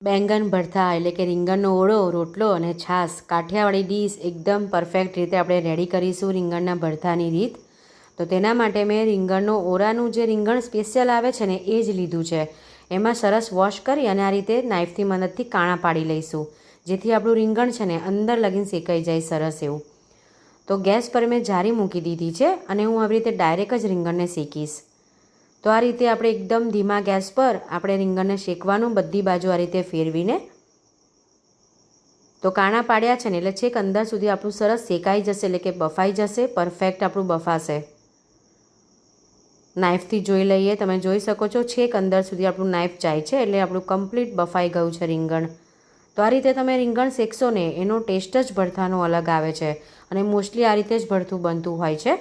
બેંગન ભરથા એટલે કે રીંગણનો ઓળો, રોટલો અને છાશ, કાઠિયાવાડી ડીશ એકદમ પરફેક્ટ રીતે આપણે રેડી કરીશું રીંગણના ભરથાની રીત. તો તેના માટે મેં રીંગણનો ઓળાનું જે રીંગણ સ્પેશિયલ આવે છે ને એ જ લીધું છે. એમાં સરસ વોશ કરી અને આ રીતે નાઇફથી મદદથી કાણા પાડી લઈશું, જેથી આપણું રીંગણ છે ને અંદર લગીને શેકાઈ જાય સરસ એવું. તો ગેસ પર મેં જારી મૂકી દીધી છે અને હું આવી રીતે ડાયરેક્ટ જ રીંગણને શેકીશ. તો આ રીતે આપણે એકદમ ધીમા ગેસ પર આપણે રીંગણને શેકવાનું, બધી બાજુ આ રીતે ફેરવીને. તો કાણા પાડ્યા છે ને એટલે છેક અંદર સુધી આપણું સરસ શેકાઈ જશે, એટલે કે બફાઈ જશે, પરફેક્ટ આપણું બફાશે. નાઇફથી જોઈ લઈએ, તમે જોઈ શકો છો છેક અંદર સુધી આપણું નાઇફ જાય છે એટલે આપણું કમ્પ્લીટ બફાઈ ગયું છે રીંગણ. તો આ રીતે તમે રીંગણ શેકશો ને એનો ટેસ્ટ જ ભરથાનો અલગ આવે છે અને મોસ્ટલી આ રીતે જ ભરથું બનતું હોય છે.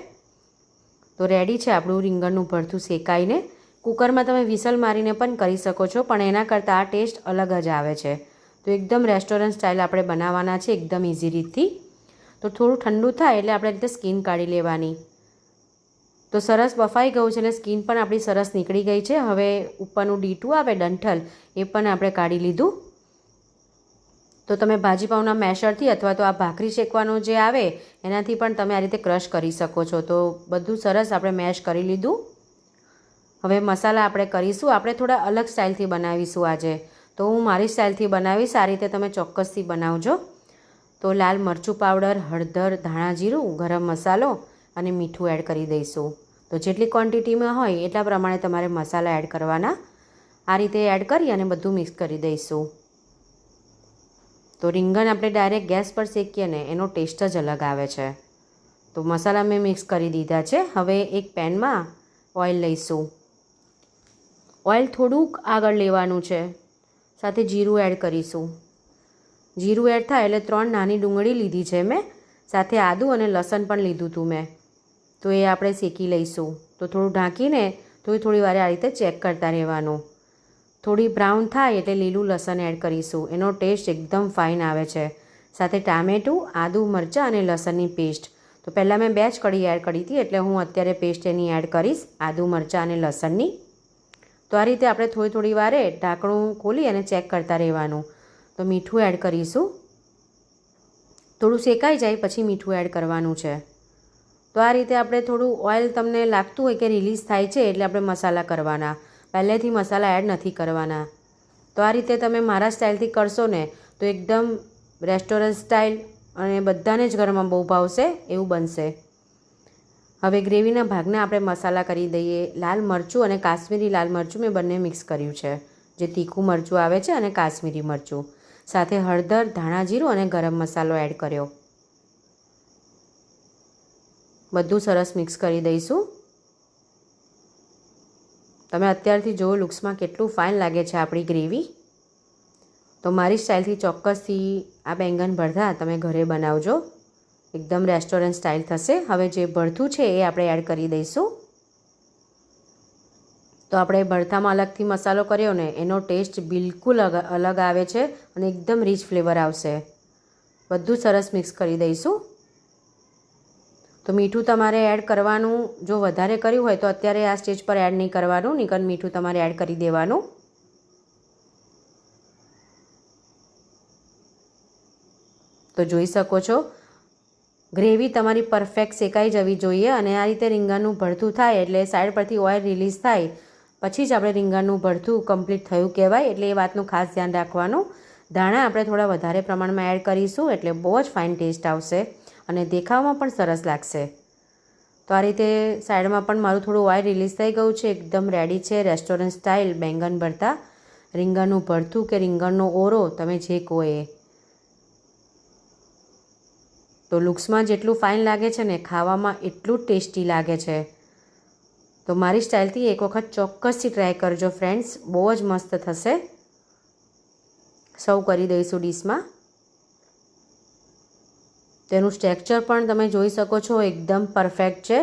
તો રેડી છે આપણું રીંગણનું ભરથું શેકાઈને. કુકરમાં તમે વિસલ મારીને પણ કરી શકો છો, પણ એના કરતાં આ ટેસ્ટ અલગ જ આવે છે. તો એકદમ રેસ્ટોરન્ટ સ્ટાઇલ આપણે બનાવવાના છે, એકદમ ઇઝી રીતથી. તો થોડું ઠંડુ થાય એટલે આપણે રીતે સ્કીન કાઢી લેવાની. તો સરસ બફાઈ ગયું છે એટલે સ્કીન પણ આપણી સરસ નીકળી ગઈ છે. હવે ઉપરનું ડીટું આવે ડંઠલ એ પણ આપણે કાઢી લીધું. તો તમે ભાજીપાવના મેશરથી અથવા તો આ ભાખરી શેકવાનો જે આવે એનાથી પણ તમે આ રીતે ક્રશ કરી શકો છો. તો બધું સરસ આપણે મેશ કરી લીધું. હવે મસાલા આપણે કરીશું. આપણે થોડા અલગ સ્ટાઇલથી બનાવીશું આજે. તો હું મારી સ્ટાઇલથી બનાવીશ, આ રીતે તમે ચોક્કસથી બનાવજો. તો લાલ મરચું પાવડર, હળદર, ધાણા જીરું, ગરમ મસાલો અને મીઠું એડ કરી દઈશું. તો જેટલી ક્વોન્ટિટીમાં હોય એટલા પ્રમાણે તમારે મસાલા એડ કરવાના. આ રીતે એડ કરી અને બધું મિક્સ કરી દઈશું. તો રીંગણ આપણે ડાયરેક્ટ ગેસ પર શેકીએ ને એનો ટેસ્ટ જ અલગ આવે છે. તો મસાલા મેં મિક્સ કરી દીધા છે. હવે એક પેનમાં ઓઇલ લઈશું. ઓઇલ થોડુંક આગળ લેવાનું છે, સાથે જીરું એડ કરીશું. જીરું એડ થાય એટલે 3 નાની ડુંગળી લીધી છે મેં, સાથે આદું અને લસણ પણ લીધું હતું મેં. તો એ આપણે શેકી લઈશું. તો થોડું ઢાંકીને થોડી વાર આ રીતે ચેક કરતા રહેવાનું. થોડી બ્રાઉન થાય એટલે લીલું લસણ એડ કરીશું. એનો ટેસ્ટ એકદમ ફાઇન આવે છે. સાથે ટામેટું, આદું, મરચાં અને લસણની પેસ્ટ. તો પહેલાં મેં 2 જ કળી એડ કરી હતી એટલે હું અત્યારે પેસ્ટ એની એડ કરીશ, આદું, મરચાં અને લસણની. તો આ રીતે આપણે થોડી વારે ઢાંકણું ખોલી અને ચેક કરતા રહેવાનું. તો મીઠું એડ કરીશું. થોડું શેકાઈ જાય પછી મીઠું એડ કરવાનું છે. તો આ રીતે આપણે થોડું ઓઇલ તમને લાગતું હોય કે રિલીઝ થાય છે એટલે આપણે મસાલા કરવાના, પહેલેથી મસાલા એડ નથી કરવાના. તો આ રીતે તમે મારા સ્ટાઇલથી કરશો ને તો એકદમ રેસ્ટોરન્ટ સ્ટાઇલ અને બધાને જ ઘરમાં બહુ ભાવશે એવું બનશે. હવે ગ્રેવીના ભાગને આપણે મસાલા કરી દઈએ. લાલ મરચું અને કાશ્મીરી લાલ મરચું મેં બંને મિક્સ કર્યું છે, જે તીખું મરચું આવે છે, અને કાશ્મીરી મરચું. સાથે હળદર, ધાણા જીરું અને ગરમ મસાલો એડ કર્યો. બધું સરસ મિક્સ કરી દઈશું. તમે અત્યારથી જુઓ લુક્સમાં કેટલું ફાઇન લાગે છે આપણી ગ્રેવી. તો મારી સ્ટાઇલથી ચોક્કસથી આ બેંગન ભરથા તમે ઘરે બનાવજો, એકદમ રેસ્ટોરન્ટ સ્ટાઇલ થશે. હવે જે ભરથું છે એ આપણે એડ કરી દઈશું. તો આપણે ભરથામાં અલગથી મસાલો કર્યો ને એનો ટેસ્ટ બિલકુલ અલગ આવે છે અને એકદમ રીચ ફ્લેવર આવશે. બધું સરસ મિક્સ કરી દઈશું. તો મીઠું તમારે એડ કરવાનું, જો વધારે કર્યું હોય તો અત્યારે આ સ્ટેજ પર એડ નહીં કરવાનું, નહીંતર મીઠું તમારે એડ કરી દેવાનું. તો જોઈ શકો છો ગ્રેવી તમારી પરફેક્ટ શેકાઈ જવી જોઈએ. અને આ રીતે રીંગણનું ભરથું થાય એટલે સાઈડ પરથી ઓઇલ રિલીઝ થાય પછી જ આપણે રીંગણનું ભરથું કમ્પ્લીટ થયું કહેવાય, એટલે એ વાતનું ખાસ ધ્યાન રાખવાનું. ધાણા આપણે થોડા વધારે પ્રમાણમાં એડ કરીશું એટલે બહુ જ ફાઇન ટેસ્ટ આવશે અને દેખાવમાં પણ સરસ લાગશે. તો આ રીતે સાઈડમાં પણ મારું થોડું ઓઇલ રિલીઝ થઈ ગયું છે. એકદમ રેડી છે રેસ્ટોરન્ટ સ્ટાઇલ બેંગન ભરથા, રીંગણનું ભરથું કે રીંગણનો ઓરો, તમે જે કહો એ. તો લુક્સમાં જેટલું ફાઇન લાગે છે ને ખાવામાં એટલું જ ટેસ્ટી લાગે છે. તો મારી સ્ટાઇલથી એક વખત ચોક્કસથી ટ્રાય કરજો ફ્રેન્ડ્સ, બહુ જ મસ્ત થશે. સર્વ કરી દઈશું ડીશમાં. તેનું ટેક્સચર પણ તમે જોઈ શકો છો એકદમ પરફેક્ટ છે.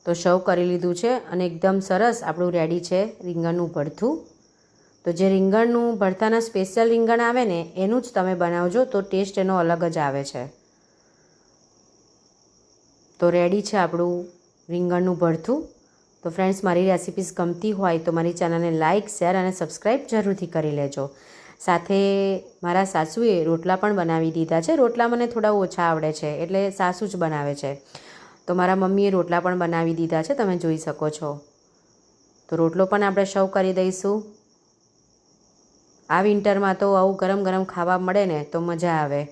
તો સર્વ કરી લીધું છે અને એકદમ સરસ આપણું રેડી છે રીંગણનું ભરથું. તો જે રીંગણનું ભરથાના સ્પેશિયલ રીંગણ આવે ને એનું જ તમે બનાવજો, તો ટેસ્ટ એનો અલગ જ આવે છે. તો રેડી છે આપણું રીંગણનું ભરથું. તો ફ્રેન્ડ્સ, મારી રેસિપીસ ગમતી હોય તો મારી ચેનલને લાઇક, શેર અને સબસ્ક્રાઈબ જરૂરથી કરી લેજો. સાથે મારા સાસુએ રોટલા પણ બનાવી દીધા છે. રોટલા મને થોડા ઓછા આવડે છે એટલે સાસુ જ બનાવે છે. તો મારા મમ્મીએ રોટલા પણ બનાવી દીધા છે, તમે જોઈ શકો છો. તો રોટલો પણ આપણે સર્વ કરી દઈશું. આ વિન્ટરમાં તો આવું ગરમ ગરમ ખાવા મળે ને તો મજા આવે.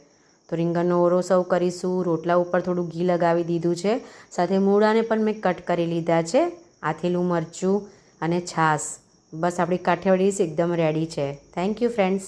તો રીંગણનો ઓરો સર્વ કરીશું. રોટલા ઉપર થોડું ઘી લગાવી દીધું છે. સાથે મૂળાને પણ મેં કટ કરી લીધા છે. આથેલું મરચું અને છાશ. બસ આપણી કાઠિયાવાડી ડીશ એકદમ રેડી છે. Thank you friends.